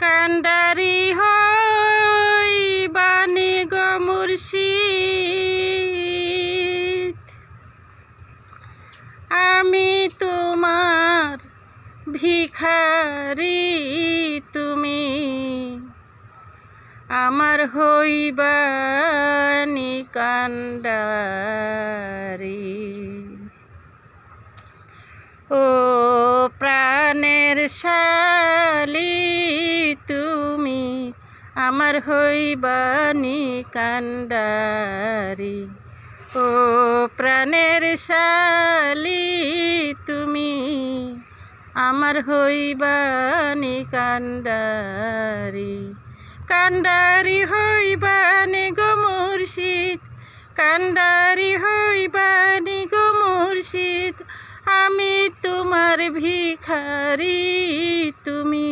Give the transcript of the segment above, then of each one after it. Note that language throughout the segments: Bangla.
কান্ডারি হইবানি গো মুর্শিদ, আমি তোমার ভিখারি, তুমি আমার হইবানি কান্ডারি। ও প্রাণের শালি, তুমি আমার হইবানি কান্ডারি। ও প্রাণের শালি, তুমি আমার হইবানি কান্ডারি। কান্ডারি হইবানি গো মুর্শিদ, কান্ডারি হইবানি গো মুর্শিদ, আমি তোমার ভিখারি, তুমি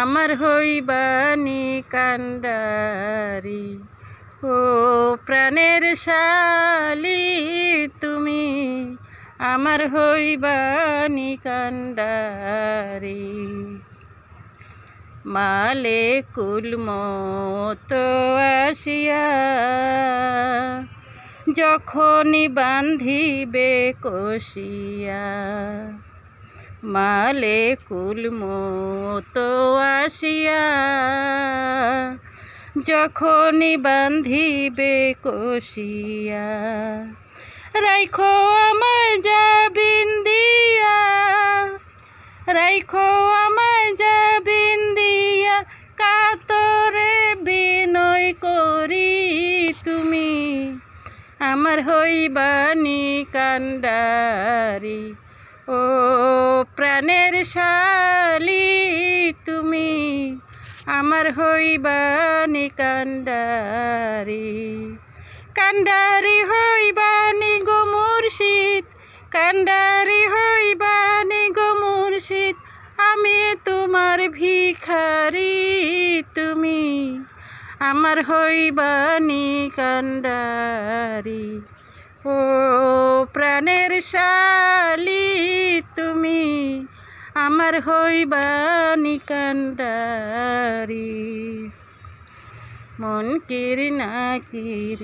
আমার হইবানি কান্ডারি। ও প্রাণের শালি, তুমি আমার হইবানি কান্ডারি। মালেকুল মত আসিয়া যখনই বান্ধিবে কষিয়া, মালেকুল মত আসিয়া যখনই বান্ধিবে কষিয়া, রাইখো আমায় যাবিন দিয়া, রাইখো আমায় যাবিন দিয়া, কাতরে বিনয় করি, তুমি আমার হইবানি কান্ডারি। ও প্রাণের শালি, তুমি আমার হইবানি কান্ডারি। কান্ডারি হইবানি গো মুর্শিদ, কান্ডারি হইবানি গো মুর্শিদ, আমি তোমার ভিখারি, তুমি আমার হইবানি কান্ডারি। ও প্রাণের শালি, তুমি আমার হইবানি কান্ডারি। মুনকির নাকির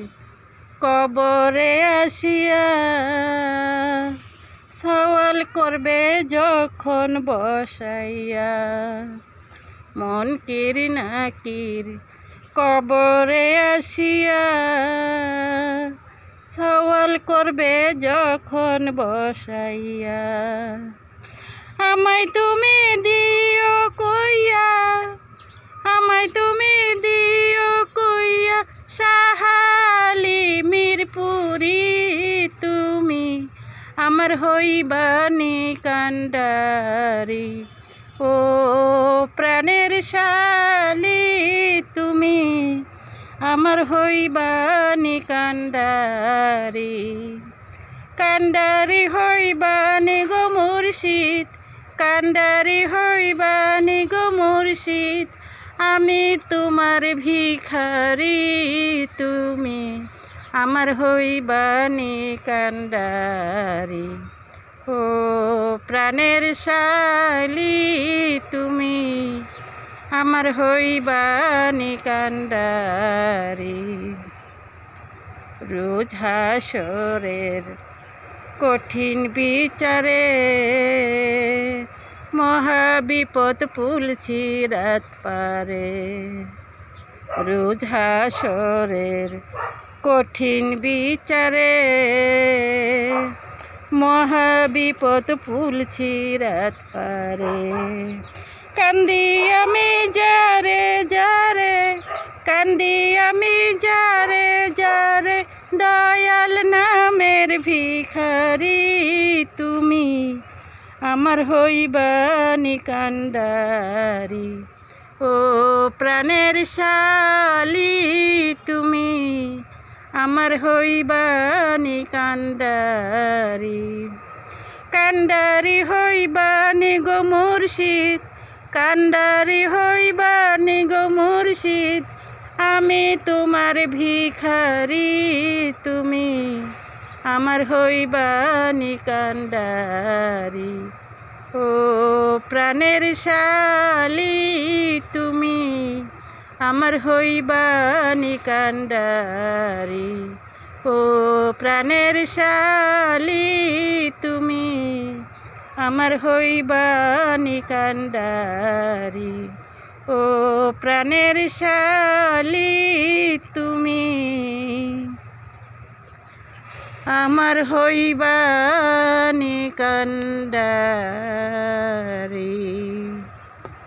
কবরে আসিয়া সওয়াল করবে যখন বসাইয়া, মুনকির নাকির কবরে আসিয়া সওয়াল করবে যখন বসাইয়া, আমায় তুমি দিও কইয়া, আমায় তুমি দিও কইয়া, সাহালি মিরপুরি, তুমি আমার হইবানি কান্ডারি। ও প্রাণের শালি, তুমি আমার হইবানি কান্ডারি। কান্ডারি হইবানি গো মুর্শিদ, কান্ডারি হইবানি গো মুর্শিদ, আমি তোমার ভিখারি, তুমি আমার হইবানি কান্ডারি। ও প্রাণের শালি, তুমি আমার হইবানি কান্ডারি। রোজ হাসরের কঠিন বিচারে মহাবিপদ পুলছি রাত পারে, রোজ হাসরের কঠিন বিচারে মহাবিপদ পুলছি রাত পারে, কান্দি আমি যারে যারে, কান্দি আমি যারে যারে, দয়াল নামের ভিখারি, তুমি আমার হইবানি কান্ডারি। ও প্রাণের শালি, তুমি আমার হইবানি কান্ডারি। কান্ডারি হইবানি গো মুর্শিদ, কান্ডারি হইবানি গো মুর্শিদ, আমি তোমার ভিখারি, তুমি আমার হইবানি কান্ডারি। ও প্রাণের শালি তুমি আমার হইবা নিকান্ডারি, ও প্রাণের শালি তুমি আমার হইবা নিকান্ডারি, ও প্রাণের শালি তুমি আমার হইবা নিকান্ডারি।